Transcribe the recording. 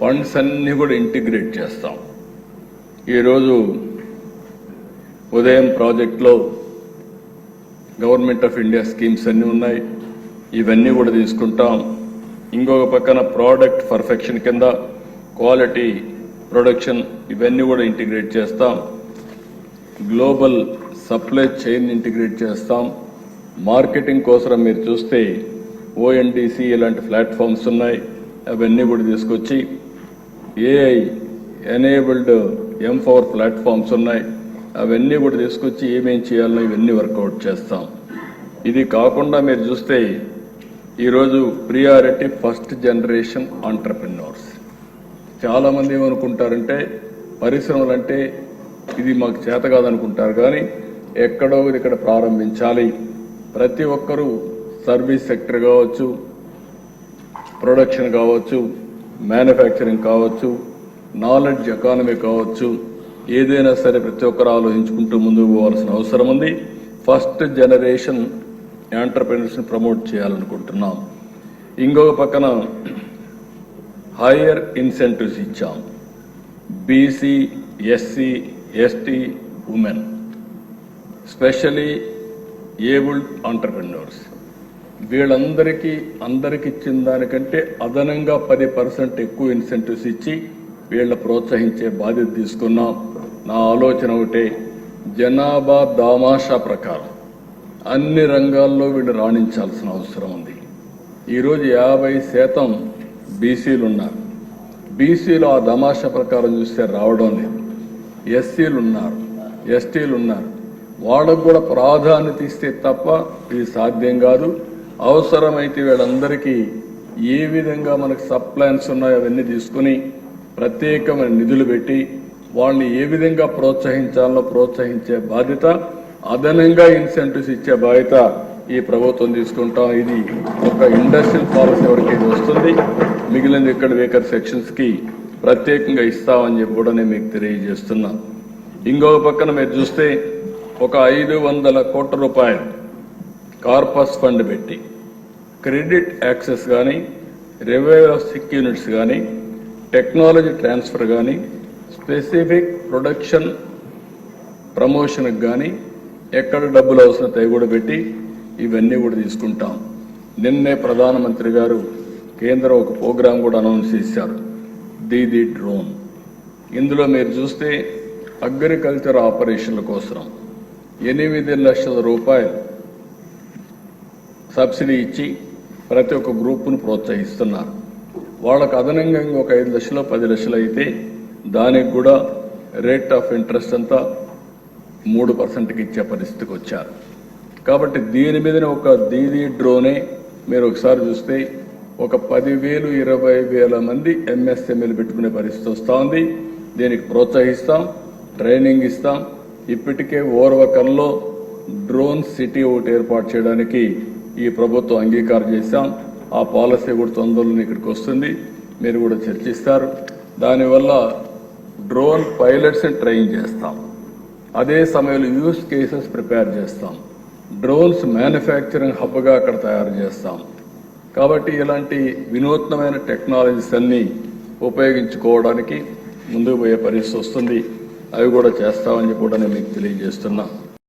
Funds అన్నీ కూడా integrate చేస్తాం. ఈరోజు ఉదయం ప్రాజెక్ట్లో గవర్నమెంట్ ఆఫ్ ఇండియా స్కీమ్స్ అన్నీ ఉన్నాయి, ఇవన్నీ కూడా తీసుకుంటాం. ఇంకొక పక్కన ప్రోడక్ట్ పర్ఫెక్షన్ కింద క్వాలిటీ ప్రొడక్షన్ ఇవన్నీ కూడా ఇంటిగ్రేట్ చేస్తాం. గ్లోబల్ సప్లై చైన్ ఇంటిగ్రేట్ చేస్తాం. మార్కెటింగ్ కోసం మీరు చూస్తే ONDC ఇలాంటి ప్లాట్ఫామ్స్ ఉన్నాయి, అవన్నీ కూడా తీసుకొచ్చి AI ఎనేబుల్డ్ M4 ప్లాట్ఫామ్స్ ఉన్నాయి, అవన్నీ కూడా తీసుకొచ్చి ఏమేం చేయాలో ఇవన్నీ వర్కౌట్ చేస్తాం. ఇది కాకుండా మీరు చూస్తే ఈరోజు ప్రియారిటీ ఫస్ట్ జనరేషన్ ఆంటర్ప్రెన్యూర్స్. చాలామంది ఏమనుకుంటారంటే పరిశ్రమలు అంటే ఇది మాకు చేత కాదనుకుంటారు, కానీ ఎక్కడో ఇక్కడ ప్రారంభించాలి. ప్రతి ఒక్కరూ సర్వీస్ సెక్టర్ కావచ్చు, ప్రొడక్షన్ కావచ్చు, మ్యానుఫ్యాక్చరింగ్ కావచ్చు, నాలెడ్జ్ ఎకానమీ కావచ్చు, ఏదైనా సరే ప్రతి ఒక్కరు ఆలోచించుకుంటూ ముందుకు పోవాల్సిన అవసరం ఉంది. ఫస్ట్ జనరేషన్ ఎంటర్‌ప్రెన్యూర్స్ని ప్రమోట్ చేయాలనుకుంటున్నాం. ఇంకొక పక్కన హైయర్ ఇన్సెంటివ్స్ ఇచ్చాం. BC, SC, ST, women, especially abled entrepreneurs, వీళ్ళందరికీ ఇచ్చిన దానికంటే అదనంగా 10% ఎక్కువ ఇన్సెంటివ్స్ ఇచ్చి వీళ్ళ ప్రోత్సహించే బాధ్యత తీసుకున్నాం. నా ఆలోచన ఒకటే, జనాభా దామాషా ప్రకారం అన్ని రంగాల్లో వీళ్ళు రాణించాల్సిన అవసరం ఉంది. ఈరోజు 50% BCలు ఉన్నారు. BCలో ఆ దామాషా ప్రకారం చూస్తే రావడం లేదు. SCలు ఉన్నారు, STలు ఉన్నారు. వాళ్ళకు కూడా ప్రాధాన్యత ఇస్తే తప్ప ఇది సాధ్యం కాదు. అవసరమైతే వీళ్ళందరికీ ఏ విధంగా మనకు సప్లైన్స్ ఉన్నాయో అవన్నీ తీసుకుని ప్రత్యేకమైన నిధులు పెట్టి వాళ్ళని ఏ విధంగా ప్రోత్సహించాలో ప్రోత్సహించే బాధ్యత, అదనంగా ఇన్సెంటివ్స్ ఇచ్చే బాధ్యత ఈ ప్రభుత్వం తీసుకుంటాం. ఇది ఒక ఇండస్ట్రియల్ పాలసీ వరకు ఇది వస్తుంది. మిగిలిన ఇక్కడ వేకర్ సెక్షన్స్కి ప్రత్యేకంగా ఇస్తామని చెప్పి కూడా నేను మీకు తెలియజేస్తున్నా. ఇంకొక పక్కన మీరు చూస్తే ఒక 500 కోట్ల రూపాయలు కార్పస్ ఫండ్ పెట్టి క్రెడిట్ యాక్సెస్ కానీ, రివైవల్ ఆఫ్ సిక్ యూనిట్స్ కానీ, టెక్నాలజీ ట్రాన్స్ఫర్ కానీ, స్పెసిఫిక్ ప్రొడక్షన్ ప్రమోషన్కి కానీ ఎక్కడ డబ్బులు అవసరత కూడా పెట్టి ఇవన్నీ కూడా తీసుకుంటాం. నిన్నే ప్రధానమంత్రి గారు కేంద్రం ఒక ప్రోగ్రాం కూడా అనౌన్స్ చేశారు, దీదీ డ్రోన్. ఇందులో మీరు చూస్తే అగ్రికల్చర్ ఆపరేషన్ల కోసం 8 లక్షల రూపాయలు సబ్సిడీ ఇచ్చి ప్రతి ఒక్క గ్రూపును ప్రోత్సహిస్తున్నారు. వాళ్ళకు అదనంగా ఒక 5 లక్షలు 10 లక్షలు అయితే దానికి కూడా రేట్ ఆఫ్ ఇంట్రెస్ట్ అంతా 3%కి ఇచ్చే పరిస్థితికి వచ్చారు. కాబట్టి దీని మీదనే ఒక దీదీ డ్రోనే మీరు ఒకసారి చూస్తే ఒక 10,000 20,000 మంది MSMEలు పెట్టుకునే పరిస్థితి వస్తూ ఉంది. దీనికి ప్రోత్సహిస్తాం, ట్రైనింగ్ ఇస్తాం. ఇప్పటికే ఓర్వకల్లో డ్రోన్ సిటీ ఒకటి ఏర్పాటు చేయడానికి ఈ ప్రభుత్వం అంగీకారం చేశాం. ఆ పాలసీ కూడా తొందరలో ఇక్కడికి వస్తుంది, మీరు కూడా చర్చిస్తారు. దానివల్ల డ్రోన్ పైలట్స్ని ట్రైన్ చేస్తాం, అదే సమయంలో యూస్ కేసెస్ ప్రిపేర్ చేస్తాం, డ్రోన్స్ మ్యానుఫ్యాక్చరింగ్ హబ్గా అక్కడ తయారు చేస్తాం. కాబట్టి ఇలాంటి వినూత్నమైన టెక్నాలజీస్ అన్నీ ఉపయోగించుకోవడానికి ముందుకు పోయే పరిస్థితి వస్తుంది. అవి కూడా చేస్తామని కూడా నేను మీకు తెలియజేస్తున్నా.